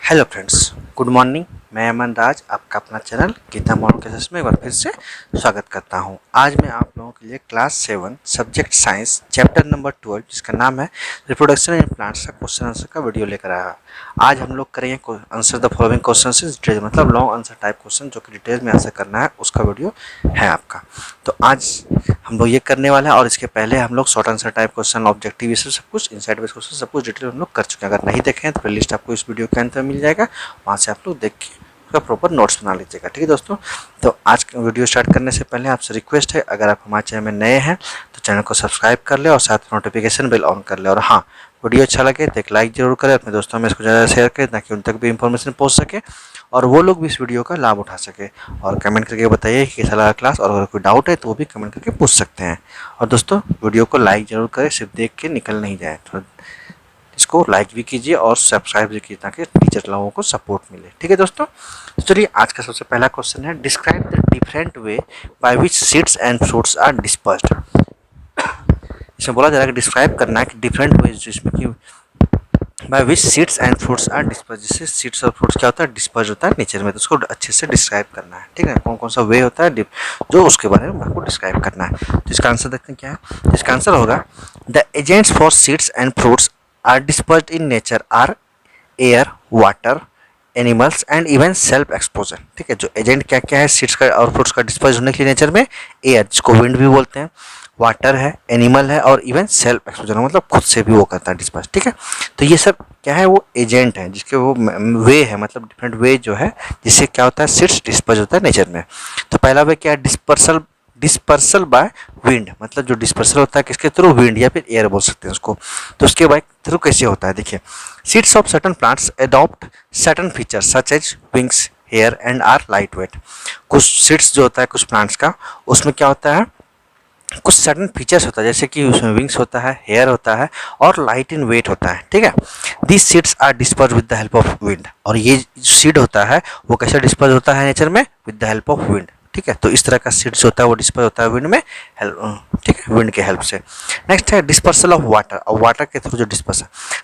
Hello friends, good morning. मैं अमन राज आपका अपना चैनल गीता मॉडल क्लासेस में एक बार फिर से स्वागत करता हूं। आज मैं आप लोगों के लिए class 7 subject science chapter number 12 जिसका नाम है रिप्रोडक्शन इन प्लांट्स का क्वेश्चन आंसर का वीडियो लेकर आया। आज हम लोग करेंगे answer the following question detail, मतलब लॉन्ग आंसर टाइप क्वेश्चन जो कि डिटेल में आंसर करना है, उसका वीडियो है आपका। तो आज हम लोग ये करने वाले हैं और इसके पहले हम लोग short answer type question, objective, ये सब कुछ इनसाइड बेस क्वेश्चन सब कुछ डिटेल हम लोग कर चुके हैं। अगर नहीं देखें तो प्लेलिस्ट आपको इस वीडियो के अंत में मिल जाएगा, वहाँ से आप लोग देख के उसका प्रॉपर नोट्स बना लीजिएगा। ठीक है दोस्तों, तो आज वीडियो स्टार्ट करने से पहले आपसे रिक्वेस्ट है, अगर आप हमारे चैनल में नए हैं तो चैनल को सब्सक्राइब कर ले और साथ नोटिफिकेशन बेल ऑन कर ले। और हाँ, वीडियो अच्छा लगे तो एक लाइक जरूर करें, अपने दोस्तों में इसको ज़्यादा शेयर करें ताकि उन तक भी इंफॉर्मेशन पहुंच सके और वो लोग भी इस वीडियो का लाभ उठा सके। और कमेंट करके बताइए कि कैसा लगा क्लास, और अगर कोई डाउट है तो वो भी कमेंट करके पूछ सकते हैं। और दोस्तों वीडियो को लाइक जरूर करें, सिर्फ देख के निकल नहीं जाए, तो इसको लाइक भी कीजिए और सब्सक्राइब भी कीजिए ताकि टीचर लोगों को सपोर्ट मिले। ठीक है दोस्तों, तो चलिए आज का सबसे पहला क्वेश्चन है, describe the different way by which seeds and fruits are dispersed. इसमें बोला जा रहा है कि डिस्क्राइब करना है कि डिफरेंट वे जिसमें कि by which seeds and fruits are disperse, जिससे सीड्स और फ्रूट्स क्या होता है, डिस्पर्स होता है नेचर में, तो उसको अच्छे से डिस्क्राइब करना है। ठीक है, कौन कौन सा वे होता है जो उसके बारे में आपको डिस्क्राइब करना है। तो इसका आंसर देखते हैं क्या है। इसका आंसर होगा the agents for seeds and fruits are dispersed in nature are air, water, animals and even self exposure. ठीक है, जो एजेंट क्या क्या है सीड्स का और फ्रूट्स का डिस्पर्स होने के लिए नेचर में, एयर जिसको विंड भी बोलते हैं, वाटर है, एनिमल है और इवन सेल्फ एक्सपोजर मतलब खुद से भी वो करता है डिस्पर्स। ठीक है, तो ये सब क्या है, वो एजेंट है जिसके वो वे है, मतलब डिफरेंट वे जो है जिससे क्या होता है सीड्स डिस्पर्स होता है नेचर में। तो पहला वे क्या है, डिस्पर्सल बाय विंड, मतलब जो डिस्पर्सल होता है किसके थ्रू, विंड या फिर एयर बोल सकते हैं उसको। तो उसके बाद थ्रू कैसे होता है, देखिए, seeds of certain plants adopt certain features such as wings, hair and are light weight. कुछ सीड्स जो होता है कुछ प्लांट्स का, उसमें क्या होता है, कुछ सर्टन फीचर्स होता है, जैसे कि उसमें विंग्स होता है, हेयर होता है और लाइट इन वेट होता है। ठीक है, this seeds are disperse with the help of wind, और ये सीड होता है वो कैसे डिस्पर्स होता है नेचर में, with the help of wind. ठीक है, तो इस तरह का सीड्स होता है वो डिस्पर्स होता है विंड में, ठीक है, विंड के हेल्प से। नेक्स्ट है डिस्पर्सल ऑफ वाटर, और वाटर के थ्रू जो disperse,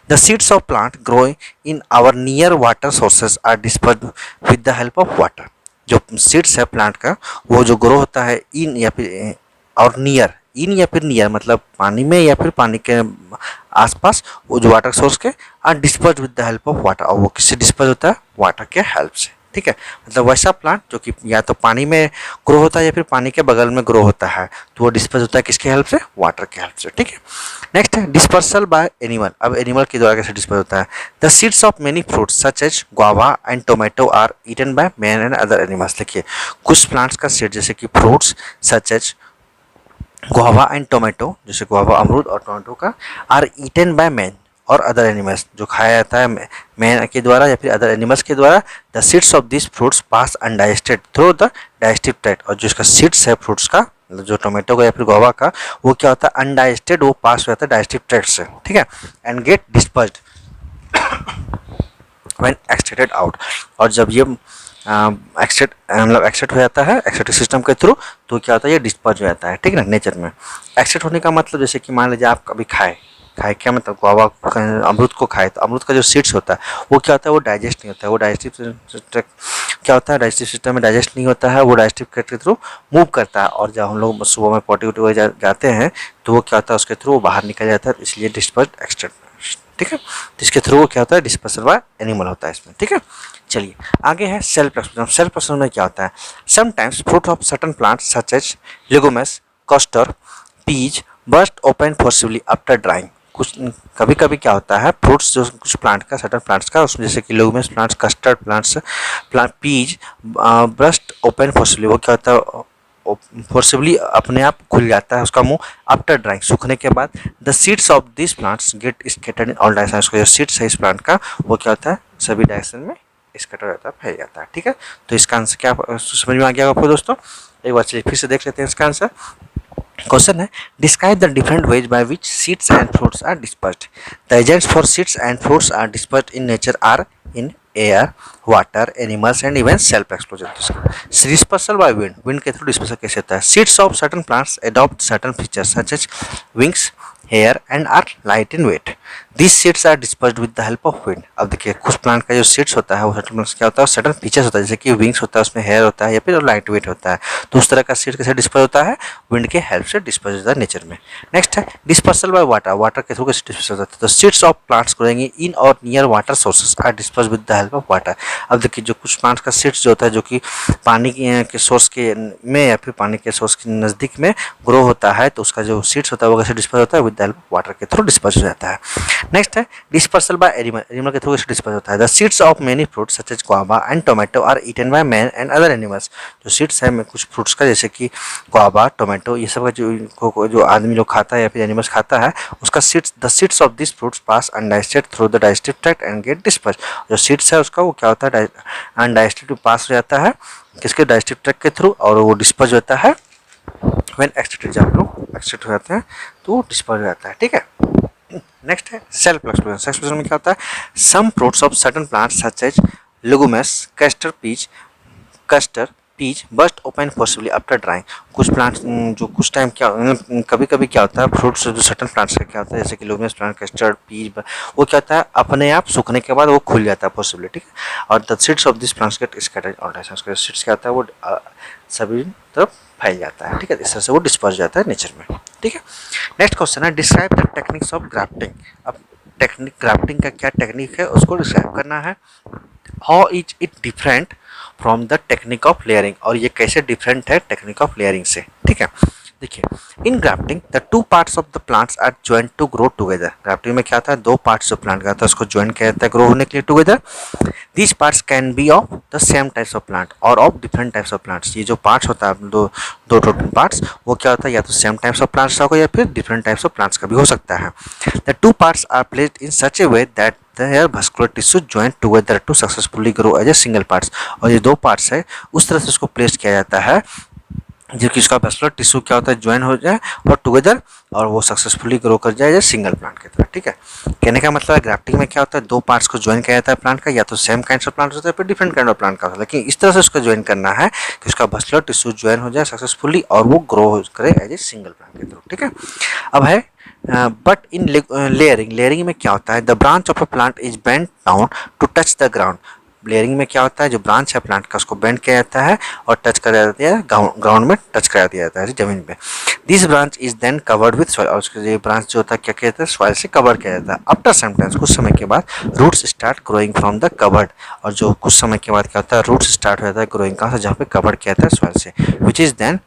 the seeds of plant growing in our near water sources are disperse with the help of water. जो सीड्स है प्लांट का वो जो ग्रो होता है इन या फिर और नियर, इन या फिर नियर मतलब पानी में या फिर पानी के आसपास, वो जो वाटर सोर्स के are disperse with the help of water, और वो किससे डिस्पर्स होता है, वाटर के हेल्प से। ठीक है, मतलब वैसा प्लांट जो कि या तो पानी में ग्रो होता है या फिर पानी के बगल में ग्रो होता है, तो वो डिस्पर्स होता है किसके हेल्प से, वाटर के हेल्प से। ठीक है, नेक्स्ट है डिस्पर्सल बाय एनिमल। अब एनिमल के द्वारा कैसे डिस्पर्स होता है, the seeds of many fruits such as guava and tomato are eaten by man and other animals. देखिए, कुछ प्लांट्स का सीड जैसे कि fruits such as guava and tomato, जैसे गुआवा अमरूद और टोमेटो का, आर ईटन बाय मैन और अदर एनिमल्स, जो खाया जाता है मैन के द्वारा या फिर अदर एनिमल्स के द्वारा। The seeds of this fruits pass undigested through the digestive tract, और जो इसका सीड्स है फ्रूट्स का, जो टोमेटो का या फिर गुआवा का, वो क्या होता है, अनडाइजेस्टेड, वो पास हो जाता है डाइजेस्टिव ट्रैक्ट से। ठीक है, and get dispersed when extracted out, और जब ये मतलब एक्सट्रैक्ट हो जाता है एक्सट्रैक्टिव सिस्टम के थ्रू, तो क्या होता है, ये डिस्पर्स हो जाता है। ठीक है ना, नेचर में एक्सट्रैक्ट होने का मतलब, जैसे कि मान लीजिए आप कभी खाए क्या मतलब गुआवा अमरूद को खाए, तो अमरूद का जो सीड्स होता है वो क्या होता है, वो डाइजेस्ट नहीं होता है, वो डाइजेस्टिव क्या होता है, डाइजेस्टिव सिस्टम में डाइजेस्ट नहीं होता है, वो डाइजेस्टिव ट्रैक्ट के थ्रू मूव करता है, और जब हम लोग सुबह में पॉटी वोटी जाते हैं तो वो क्या होता है, उसके थ्रू वो बाहर निकल जाता है, तो इसलिए डिस्पर्स्ड एक्सट्रैक्ट। ठीक है, तो इसके थ्रू वो क्या होता है, डिस्पर्सल बाय एनिमल होता है इसमें। ठीक है, चलिए आगे है सेल्फ एक्सपोजर। सेल्फ एक्सपोजर में क्या होता है, sometimes fruit of certain plants such as legumes, castor, peas burst open forcibly after drying. कुछ कभी कभी क्या होता है, फ्रूट्स जो कुछ प्लांट का, सर्टन प्लांट्स का, उसमें जैसे कि legumes plants, castor plants, peas burst open forcibly, वो क्या होता है, फोर्सिबली अपने आप खुल जाता है उसका मुंह आफ्टर ड्राइंग, सूखने के बाद। The seeds of this plants get scattered in all direction, उसका जो सीड्स है इस प्लांट का वो क्या होता है, सभी डायरेक्शन में स्कैटर रहता है, फैल जाता है। ठीक है, तो इसका आंसर क्या समझ में आ गया आपको दोस्तों, एक बार चलिए फिर से देख लेते हैं इसका आंसर। क्वेश्चन है, describe the different ways by which seeds and fruits are dispersed. The agents for seeds and fruits are dispersed in nature are in air, water, animals and even self exposure. Dispersal by wind, wind के through dispersal कैसे होता है, seeds of certain plants adopt certain features such as wings, hair and are light in weight. This seeds are dispersed with the help of wind. अब देखिए कुछ plant का जो seeds होता है वो सर्टन प्लांट्स क्या होता है, सर्टन फीचर्स होता है, जैसे कि विंग्स होता है, उसमें हेयर होता है या फिर लाइट वेट होता है, तो उस तरह का सीड कैसे डिस्पर्स होता है, विंड के हेल्प से डिस्पर्स होता है नेचर में। नेक्स्ट है डिस्पर्सल बाय वाटर, वाटर के थ्रू कैसे डिस्पर्स होता है, तो seeds of plants growing in और near water sources are disperse with the help of water. अब देखिए जो कुछ प्लांट्स का सीड्स जो होता है जो कि पानी के सोर्स के में या फिर पानी के सोर्स के नज़दीक में ग्रो होता है, तो उसका जो सीड्स होता है वो कैसे डिस्पर्स होता है, with the help of water के थ्रू डिस्पर्स हो जाता है। नेक्स्ट है डिस्पर्सल बाय एनिमल, एनिमल के थ्रू कैसे डिस्पर्स होता है, the seeds of many fruits such as guava and tomato are eaten by man and other animals. जो सीड्स है कुछ फ्रूट्स का जैसे कि गुआवा, टोमेटो, ये सब का जो आदमी लोग खाता है या फिर एनिमल्स खाता है, उसका seeds, the seeds of this fruits pass undigested through the digestive tract and get disperse. जो सीड्स है उसका वो क्या होता है, अनडाइजेस्टेड पास हो जाता है किसके, डाइजेस्टिव ट्रैक्ट के थ्रू, और वो डिस्पर्स होता है व्हेन एक्सट्रैक्टेड, जब लोग एक्सट्रैक्ट हो जाते हैं तो डिस्पर्स हो जाता है। ठीक है, नेक्स्ट है सेल्फ एक्सप्लोरेशन। सेल्फ एक्सप्लोरेशन में क्या होता है, some fruits of certain plants such as legumes, castor peas burst open forcibly after drying. कुछ प्लांट्स जो कुछ टाइम क्या कभी कभी क्या होता है, फ्रूट्स जो सर्टेन प्लांट्स का क्या होता है, जैसे कि लेगुमिनस प्लांट, कस्टर्ड, पीच, वो क्या होता है अपने आप सूखने के बाद वो खुल जाता है पॉसिबली। ठीक है, और the seeds of this plants get scattered all times. उसका सीड्स क्या होता है वो सभी तरफ फैल जाता है। ठीक है, इस तरह से वो डिस्पर्स हो जाता है नेचर में। ठीक है, नेक्स्ट क्वेश्चन है describe the techniques of grafting. अब टेक्निक, ग्राफ्टिंग का क्या टेक्निक है उसको डिस्क्राइब करना है। How is it different from the technique of layering, और ये कैसे डिफरेंट है टेक्निक ऑफ लेयरिंग से। ठीक है, देखिए in grafting the two parts of the plants are joint to grow together. Grafting में क्या था, दो पार्ट्स जो प्लांट का था उसको ज्वाइन किया जाता है ग्रो होने के लिए together. These parts can be of the same types of plant और of different types of plants. ये जो पार्ट्स होता है दो टोटल पार्ट्स, वो क्या होता है या तो सेम टाइप्स ऑफ प्लांट्स का होगा या फिर डिफरेंट टाइप्स ऑफ प्लांट्स का भी हो सकता है। The two parts are placed in such a way that their vascular tissue joined together to successfully grow as a single parts। और ये दो पार्ट्स है उस तरह से उसको प्लेस किया जाता है जो कि उसका वैस्कुलर टिश्यू क्या होता है ज्वाइन हो जाए और टुगेदर, और वो सक्सेसफुली ग्रो कर जाए जैसे सिंगल प्लांट की तरह। ठीक है, कहने का मतलब है ग्राफ्टिंग में क्या होता है, दो पार्ट्स को ज्वाइन किया जाता है प्लांट का, या तो सेम काइंड ऑफ प्लांट होता है फिर डिफरेंट काइंड ऑफ प्लांट का होता है, लेकिन इस तरह से उसको ज्वाइन करना है कि उसका वैस्कुलर टिश्यू ज्वाइन हो जाए सक्सेसफुली और वो ग्रो करे एज ए सिंगल प्लांट की तरह। ठीक है, अब है बट इन लेयरिंग, लेयरिंग में क्या होता है, the branch of a plant is bent down to touch the ground. Layering में क्या होता है, जो ब्रांच है प्लांट का उसको बेंड किया जाता है और टच करा जाता है ग्राउंड में टच करा दिया जाता है जमीन पे। This branch is then covered with soil, और उसके ये ब्रांच जो होता है क्या किया जाता है, सॉइल से कवर किया जाता है। आफ्टर सम टाइम्स, कुछ समय के बाद roots start growing from the covered, और जो कुछ समय के बाद क्या होता है रूट्स स्टार्ट हो जाता है ग्रोइंग कहाँ से, जहाँ पे कवर किया जाता है सॉइल से, which is then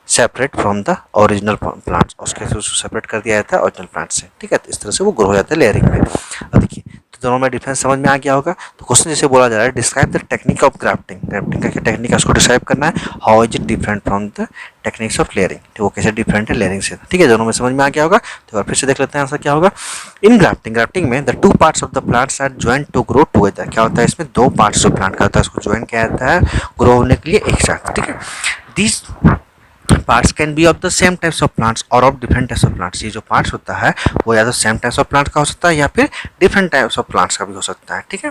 separate from the original plants, उसके सेपरेट कर दिया जाता है ओरिजिनल प्लांट से। ठीक है, तो इस तरह से वो ग्रो हो जाता है लेयरिंग में। अब देखिए तो दोनों में डिफरेंस समझ में आ गया होगा। तो क्वेश्चन जैसे बोला जा रहा है describe the technique of grafting, grafting का क्या टेक्निक है उसको डिस्क्राइब करना है। How is it different from the techniques of layering, तो वो कैसे डिफरेंट है लेयरिंग से। ठीक है, दोनों में समझ में आ गया होगा। तो फिर से देख लेते हैं आंसर क्या होगा। इन ग्राफ्टिंग, ग्राफ्टिंग में the two parts of the plants are join to grow together. क्या होता है इसमें, दो पार्ट्स जो प्लांट का होता है उसको ज्वाइन किया जाता है ग्रो होने के लिए एक साथ। ठीक है, this parts can be of the same types of plants और of different types of plants. ये जो पार्ट्स होता है वो या तो सेम टाइप्स ऑफ प्लांट का हो सकता है या फिर डिफरेंट टाइप्स ऑफ प्लांट्स का भी हो सकता है। ठीक है,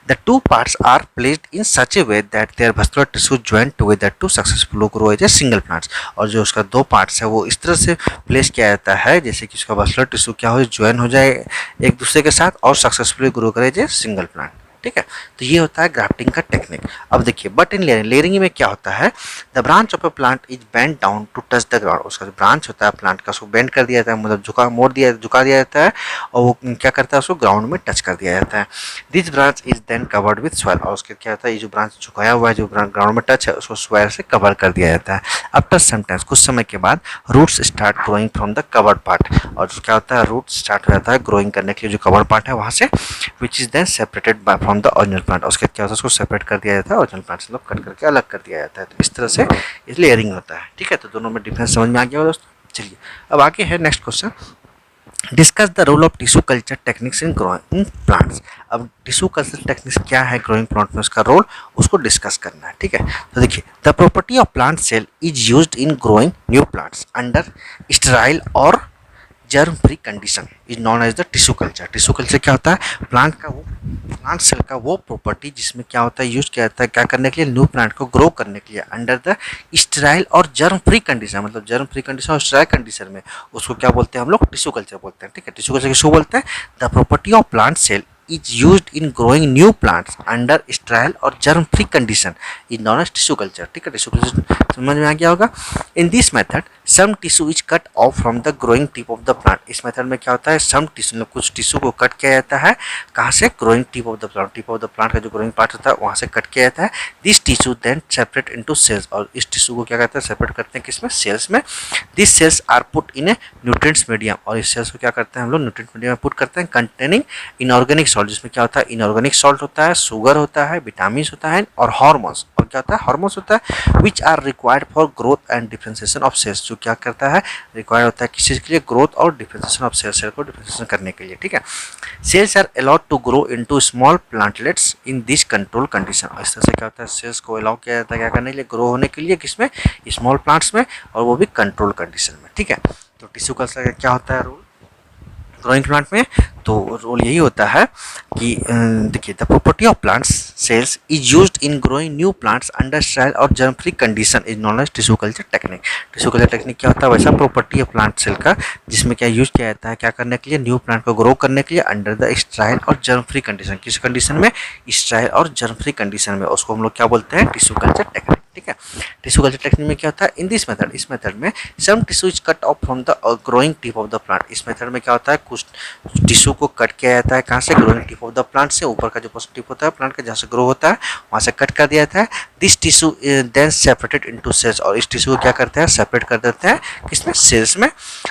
the two parts are placed in such a way that their vascular tissue join together to successfully grow as a single plants. और जो उसका दो पार्ट्स है वो इस तरह से प्लेस किया जाता है जैसे कि उसका वैस्कुलर टिश्यू क्या हो ज्वाइन हो जाए एक दूसरे के साथ और सक्सेसफुली ग्रो करे एज ए सिंगल प्लांट। ठीक है, तो ये होता है ग्राफ्टिंग का टेक्निक। अब देखिए बट इन लेयरिंग, लेयरिंग में क्या होता है, the branch of a plant is bend down to touch the ground. उसका जो ब्रांच होता है प्लांट का उसको बेंड कर दिया जाता है, मतलब झुका दिया जाता है और वो क्या करता है उसको ग्राउंड में टच कर दिया जाता है। This branch is then covered with soil, और उसके क्या होता है ये जो ब्रांच झुकाया हुआ है जो ग्राउंड में टच है उसको सॉइल से कवर कर दिया जाता है। आफ्टर सम टाइम्स, कुछ समय के बाद roots start growing from the covered part, और जो क्या होता है रूट स्टार्ट हो जाता है ग्रोइंग करने के लिए जो कवर्ड पार्ट है वहाँ से, which is then separated from the original plant. उसके क्या होता है उसको सेपरेट कर दिया जाता है ओरिजिनल प्लांट से, मतलब कट करके अलग कर दिया जाता है। तो इस तरह से इस लेयरिंग होता है। ठीक है, तो दोनों में डिफरेंस समझ में आ गया दोस्तों। चलिए अब आगे है next question, discuss the role of tissue culture techniques in growing plants. अब टिश्यू कल्चर टेक्निक्स क्या है ग्रोइंग प्लांट में, उसका रोल उसको डिस्कस करना है। ठीक है, तो देखिए the property of plant cell is used in growing new plants under sterile और germ free condition is known as the tissue culture. Tissue culture क्या होता है, प्लांट सेल का वो प्रॉपर्टी जिसमें क्या होता है, यूज किया जाता है क्या करने के लिए, न्यू प्लांट को ग्रो करने के लिए अंडर द स्टेराइल और जर्म फ्री कंडीशन, मतलब जर्म फ्री कंडीशन और स्टेराइल कंडीशन में, उसको क्या बोलते हैं हम लोग, टिश्यू कल्चर बोलते हैं। ठीक है, टिश्यू कल्चर किसको बोलते हैं, the property of plant cell is used in growing new plants under sterile और germ free condition is known as tissue culture। ठीक है, टिश्यू कल्चर समझ में आ गया होगा। In this method some tissue is cut off from the growing tip of the plant. इस method में क्या होता है, सम टिश्यू मतलब कुछ टिश्यू को कट किया जाता है, कहाँ से, growing tip of the plant, tip of the plant का जो ग्रोइंग पार्ट होता है वहाँ से कट किया जाता है। This tissue then separate into cells, और इस टिश्यू को क्या कहते हैं, सेपरेट करते हैं किसमें, सेल्स में। This cells are put in a nutrients medium, और इस सेल्स को क्या करते हैं हम लोग, न्यूट्रिएंट मीडियम में पुट करते हैं, कंटेनिंग इनऑर्गेनिक सॉल्ट, जिसमें क्या होता है, इनऑर्गेनिक सॉल्ट होता है, शुगर होता है, विटामिन होता है और हार्मोन्स, और क्या होता है, हार्मोन्स होता है, which are required for growth and differentiation of cells, जो क्या करता है, रिक्वायर्ड होता है किस चीज़ के लिए, ग्रोथ और डिफरेंशिएशन ऑफ सेल्स, सेल को डिफरेंशिएशन करने के लिए। ठीक है, cells are allowed to grow into small plantlets in this control condition. इस तरह से क्या होता है, सेल्स को अलाउ किया जाता है क्या करने के लिए, ग्रो होने के लिए, किसमें, स्मॉल प्लांट्स में, और वो भी कंट्रोल कंडीशन में। ठीक है, तो टिश्यू कल्चर का क्या होता है रोल ग्रोइंग प्लांट में, तो रोल यही होता है कि देखिए, the property of plants cells is used in growing new plants under sterile और germ free condition is known as tissue culture technique. Tissue culture technique क्या होता है, वैसा प्रॉपर्टी है प्लांट सेल का जिसमें क्या यूज किया जाता है, क्या करने के लिए, न्यू प्लांट को ग्रो करने के लिए अंडर द स्टेराइल और जर्म फ्री कंडीशन। किस कंडीशन में, स्टेराइल और जर्म फ्री कंडीशन में, उसको हम लोग क्या बोलते हैं, टिश्यू कल्चर टेक्निक। ठीक है, टिश्यू कल्चर टेक्निक में क्या होता है, इन दिस मेथड, इस मेथड में some tissue is cut off from the growing tip of the plant. इस मेथड में क्या होता है, कुछ टिश्यू को कट किया जाता है, कहाँ से, growing tip of the plant से, ऊपर का जो टिप होता है प्लांट का जहाँ से ग्रो होता है वहाँ से कट कर दिया जाता है। This tissue then separated into cells, और इस टिश्यू को क्या करते हैं, सेपरेट कर देते हैं किसमें, सेल्स में।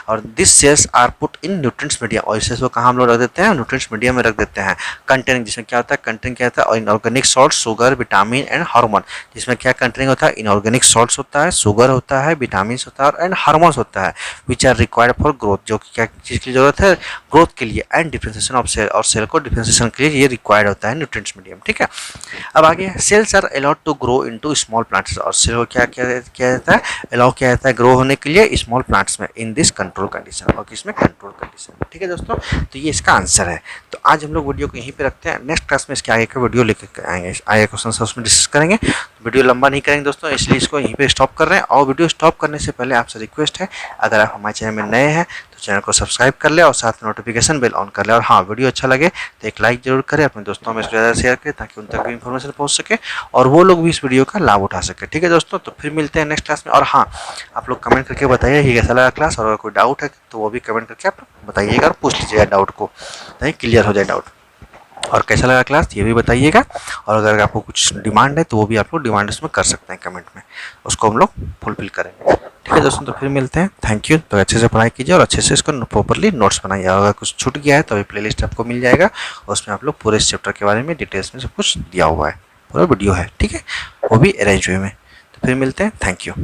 और this cells are put in nutrients medium, और इस सेल्स को कहाँ हम लोग रख देते हैं, न्यूट्रिएंट्स मीडियम में रख देते हैं, कंटेनिंग, जिसमें क्या होता है, कंटेनिंग क्या होता है, और inorganic salt, sugar, vitamin and hormone, जिसमें क्या कंटेनिंग होता है, इनऑर्गेनिक सॉल्ट्स होता है, शुगर होता है, विटामिन होता है एंड हार्मोन्स होता है, which are required for growth, जो कि क्या चीज़ की जरूरत है, ग्रोथ के लिए, एंड डिफरेंशिएशन ऑफ सेल, और सेल को डिफरेंशिएशन के लिए ये रिक्वायर्ड होता है न्यूट्रिएंट्स मीडियम। ठीक है, अब आगे, cells are allowed to grow into small plants, और सेल को क्या किया जाता है, अलाउ किया जाता है ग्रो होने के लिए स्मॉल प्लांट्स में इन दिस कंट्रोल कंडीशन, और किसमें, कंट्रोल कंडीशन में। ठीक है दोस्तों, तो ये इसका आंसर है। तो आज हम लोग वीडियो को यहीं पे रखते हैं, नेक्स्ट क्लास में इसके आगे का वीडियो लेकर आएंगे, आगे क्वेश्चन उसमें डिस्कस करेंगे। वीडियो लंबा नहीं करेंगे दोस्तों, इसलिए इसको यहीं पे स्टॉप कर रहे हैं। और वीडियो स्टॉप करने से पहले आपसे रिक्वेस्ट है, अगर आप हमारे चैनल में नए हैं तो चैनल को सब्सक्राइब कर ले और साथ में नोटिफिकेशन बेल ऑन कर ले। और हाँ, वीडियो अच्छा लगे तो एक लाइक जरूर करें, अपने दोस्तों में इसको ज़्यादा शेयर करें ताकि उन तक भी इन्फॉर्मेशन पहुँच सके और वो लोग भी इस वीडियो का लाभ उठा सके। ठीक है दोस्तों, तो फिर मिलते हैं नेक्स्ट क्लास में। और हाँ, आप लोग कमेंट करके बताइए कि कैसा लगा क्लास, और अगर कोई डाउट है तो वो भी कमेंट करके आप बताइएगा और पूछ लीजिएगा डाउट को, ताकि क्लियर हो जाए डाउट। और कैसा लगा क्लास ये भी बताइएगा, और अगर आपको कुछ डिमांड है तो वो भी आप लोग डिमांड उसमें कर सकते हैं कमेंट में, उसको हम लोग फुलफिल करेंगे। ठीक है दोस्तों, तो फिर मिलते हैं, थैंक यू। तो अच्छे से पढ़ाई कीजिए और अच्छे से इसको प्रॉपरली नोट्स बनाइए। अगर कुछ छूट गया है तो अभी प्लेलिस्ट आपको मिल जाएगा, और उसमें आप लोग पूरे इस चैप्टर के बारे में डिटेल्स में सब कुछ दिया हुआ है, पूरा वीडियो है। ठीक है, वो भी अरेंज वे में। तो फिर मिलते हैं, थैंक यू।